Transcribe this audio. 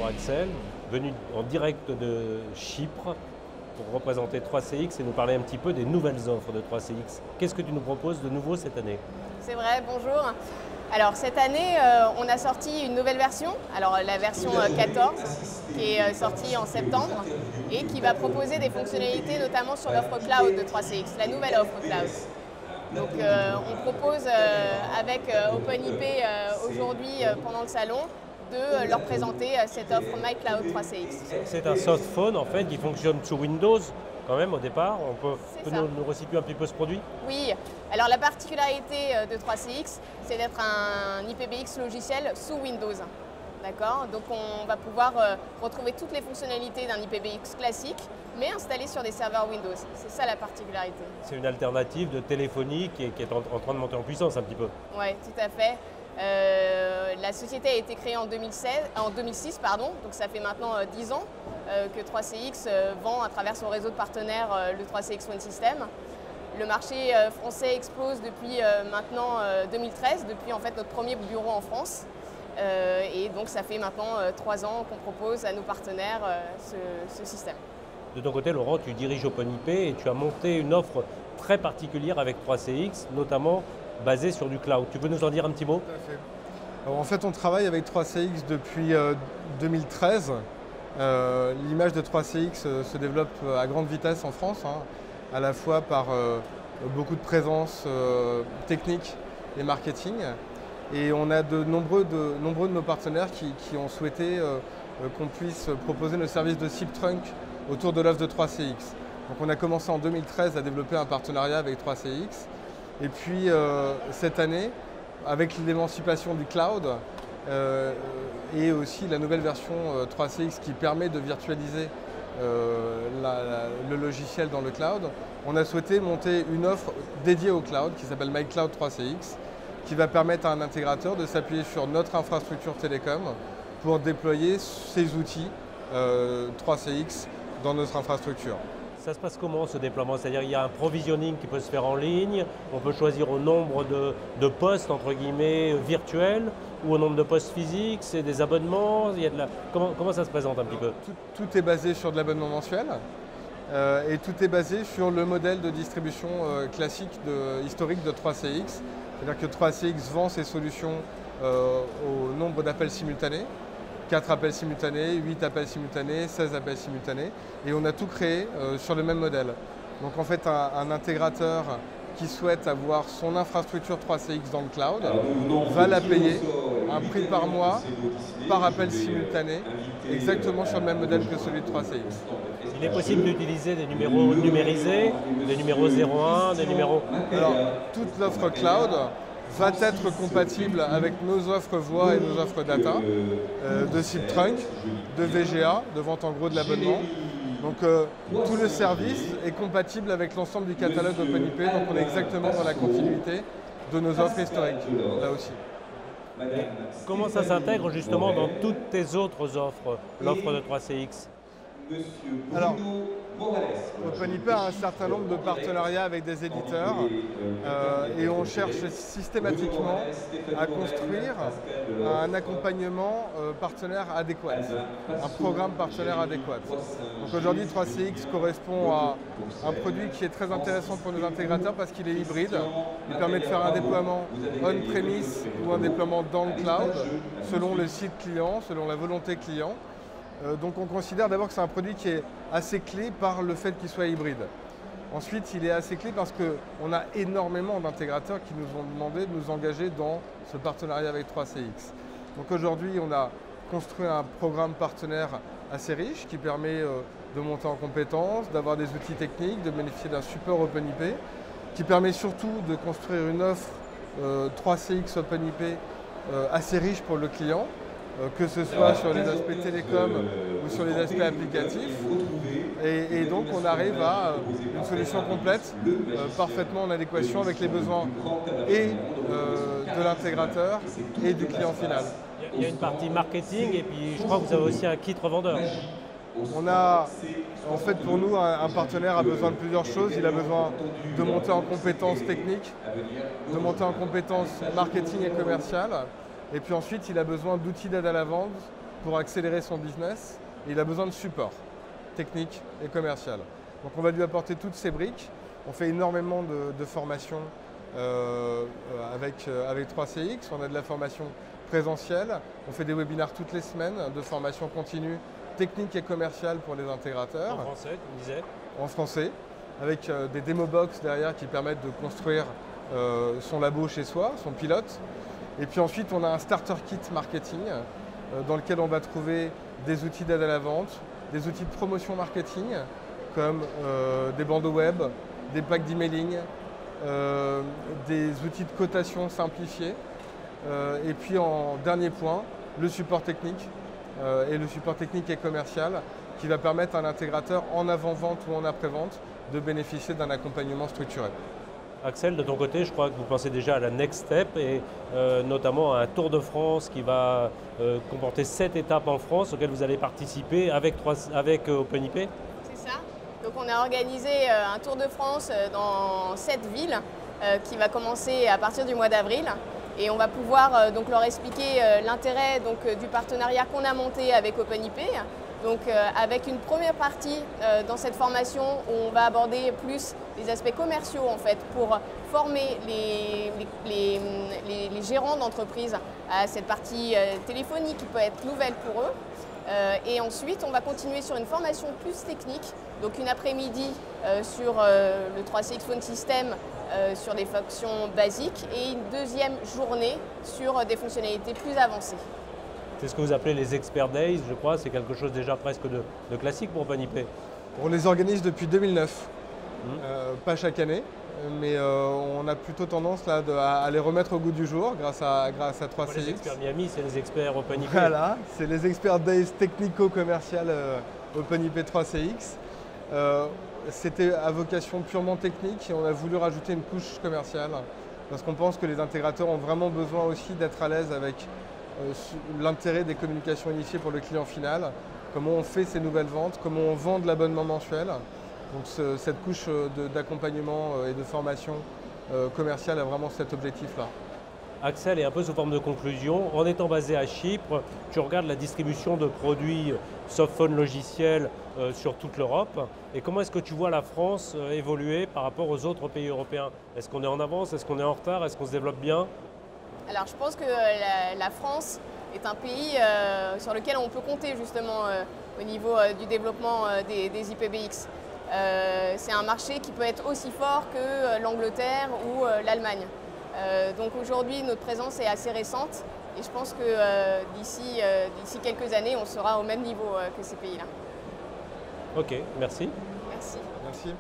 Axel, venu en direct de Chypre pour représenter 3CX et nous parler un petit peu des nouvelles offres de 3CX. Qu'est-ce que tu nous proposes de nouveau cette année? C'est vrai, bonjour. Alors cette année, on a sorti une nouvelle version, alors la version 14, qui est sortie en septembre et qui va proposer des fonctionnalités notamment sur l'offre cloud de 3CX, la nouvelle offre cloud. Donc on propose avec OpenIP aujourd'hui pendant le salon de leur présenter cette offre MyCloud 3CX. C'est un softphone en fait qui fonctionne sous Windows quand même au départ. On peut nous resituer un petit peu ce produit? Oui, alors la particularité de 3CX, c'est d'être un IPBX logiciel sous Windows. D'accord? Donc on va pouvoir retrouver toutes les fonctionnalités d'un IPBX classique, mais installé sur des serveurs Windows. C'est ça la particularité. C'est une alternative de téléphonie qui est en train de monter en puissance un petit peu. Oui, tout à fait. La société a été créée en 2006, donc ça fait maintenant 10 ans que 3CX vend à travers son réseau de partenaires le 3CX One System. Le marché français explose depuis maintenant 2013, depuis en fait notre premier bureau en France. Et donc ça fait maintenant 3 ans qu'on propose à nos partenaires ce système. De ton côté, Laurent, tu diriges OpenIP et tu as monté une offre très particulière avec 3CX, notamment basée sur du cloud. Tu peux nous en dire un petit mot? Tout à fait. Alors, en fait, on travaille avec 3CX depuis 2013. L'image de 3CX se développe à grande vitesse en France, à la fois par beaucoup de présence technique et marketing. Et on a de nombreux de nos partenaires qui ont souhaité qu'on puisse proposer nos services de SIP Trunk autour de l'offre de 3CX. Donc on a commencé en 2013 à développer un partenariat avec 3CX. Et puis cette année, avec l'émancipation du cloud et aussi la nouvelle version 3CX qui permet de virtualiser le logiciel dans le cloud, on a souhaité monter une offre dédiée au cloud qui s'appelle MyCloud 3CX, qui va permettre à un intégrateur de s'appuyer sur notre infrastructure télécom pour déployer ces outils 3CX dans notre infrastructure. Ça se passe comment ce déploiement? C'est-à-dire qu'il y a un provisioning qui peut se faire en ligne, on peut choisir au nombre de postes entre guillemets virtuels ou au nombre de postes physiques, c'est des abonnements, comment ça se présente un petit peu? Tout est basé sur de l'abonnement mensuel et tout est basé sur le modèle de distribution classique historique de 3CX. C'est-à-dire que 3CX vend ses solutions au nombre d'appels simultanés. 4 appels simultanés, 8 appels simultanés, 16 appels simultanés. Et on a tout créé sur le même modèle. Donc en fait, un intégrateur qui souhaite avoir son infrastructure 3CX dans le cloud va la payer un prix par mois, par appel simultané, exactement sur le même modèle que celui de 3CX. Il est possible d'utiliser des numéros numérisés, des numéros 01, des numéros... Alors, toute l'offre cloud va être compatible avec nos offres voix et nos offres data, de SIP Trunk, de VGA, de vente en gros de l'abonnement. Donc tout le service est compatible avec l'ensemble du catalogue OpenIP, donc on est exactement dans la continuité de nos offres historiques, là aussi. Comment ça s'intègre justement dans toutes tes autres offres, l'offre de 3CX? Alors, OpenIP a un certain nombre de partenariats avec des éditeurs et on cherche systématiquement à construire un accompagnement partenaire adéquat, un programme partenaire adéquat. Donc aujourd'hui, 3CX correspond à un produit qui est très intéressant pour nos intégrateurs parce qu'il est hybride. Il permet de faire un déploiement on-premise ou un déploiement dans le cloud selon le site client, selon la volonté client. Donc on considère d'abord que c'est un produit qui est assez clé par le fait qu'il soit hybride. Ensuite, il est assez clé parce qu'on a énormément d'intégrateurs qui nous ont demandé de nous engager dans ce partenariat avec 3CX. Donc aujourd'hui, on a construit un programme partenaire assez riche qui permet de monter en compétences, d'avoir des outils techniques, de bénéficier d'un support OpenIP, qui permet surtout de construire une offre 3CX OpenIP assez riche pour le client, que ce soit sur les aspects télécom ou sur les aspects applicatifs. Et donc on arrive à une solution complète, parfaitement en adéquation avec les besoins et de l'intégrateur et du client final. Il y a une partie marketing et puis je crois que vous avez aussi un kit revendeur. On a, en fait pour nous, un partenaire a besoin de plusieurs choses. Il a besoin de monter en compétences techniques, de monter en compétences marketing et commerciales. Et puis ensuite, il a besoin d'outils d'aide à la vente pour accélérer son business et il a besoin de support technique et commercial. Donc on va lui apporter toutes ces briques. On fait énormément de formations avec 3CX. On a de la formation présentielle. On fait des webinaires toutes les semaines de formation continue technique et commerciale pour les intégrateurs. En français, tu disais? En français, avec des démo box derrière qui permettent de construire son labo chez soi, son pilote. Et puis ensuite, on a un starter kit marketing dans lequel on va trouver des outils d'aide à la vente, des outils de promotion marketing comme des bandeaux web, des packs d'emailing, des outils de cotation simplifiés. Et puis en dernier point, le support technique et le support technique et commercial qui va permettre à un intégrateur en avant-vente ou en après-vente de bénéficier d'un accompagnement structuré. Axel, de ton côté, je crois que vous pensez déjà à la next step et notamment à un Tour de France qui va comporter 7 étapes en France auxquelles vous allez participer avec OpenIP. C'est ça. Donc on a organisé un Tour de France dans 7 villes qui va commencer à partir du mois d'avril. Et on va pouvoir donc leur expliquer l'intérêt du partenariat qu'on a monté avec OpenIP. Donc avec une première partie dans cette formation où on va aborder plus les aspects commerciaux en fait pour former les gérants d'entreprise à cette partie téléphonique qui peut être nouvelle pour eux. Et ensuite on va continuer sur une formation plus technique, donc une après-midi sur le 3CX Phone System sur des fonctions basiques et une deuxième journée sur des fonctionnalités plus avancées. C'est ce que vous appelez les Expert Days, je crois, c'est quelque chose déjà presque de classique pour OpenIP. On les organise depuis 2009, pas chaque année, mais on a plutôt tendance là, à les remettre au goût du jour grâce à 3CX. Les experts Miami, c'est les experts OpenIP. Voilà, c'est les Expert Days technico-commercial OpenIP 3CX. C'était à vocation purement technique et on a voulu rajouter une couche commerciale parce qu'on pense que les intégrateurs ont vraiment besoin aussi d'être à l'aise avec l'intérêt des communications initiées pour le client final, comment on fait ces nouvelles ventes, comment on vend de l'abonnement mensuel. Donc cette couche d'accompagnement et de formation commerciale a vraiment cet objectif-là. Axel, et un peu sous forme de conclusion, en étant basé à Chypre, tu regardes la distribution de produits softphone logiciels sur toute l'Europe. Et comment est-ce que tu vois la France évoluer par rapport aux autres pays européens? Est-ce qu'on est en avance? Est-ce qu'on est en retard? Est-ce qu'on se développe bien? Alors je pense que la France est un pays sur lequel on peut compter justement au niveau du développement des IPBX. C'est un marché qui peut être aussi fort que l'Angleterre ou l'Allemagne. Donc aujourd'hui notre présence est assez récente et je pense que d'ici quelques années on sera au même niveau que ces pays-là. Ok, merci. Merci. Merci.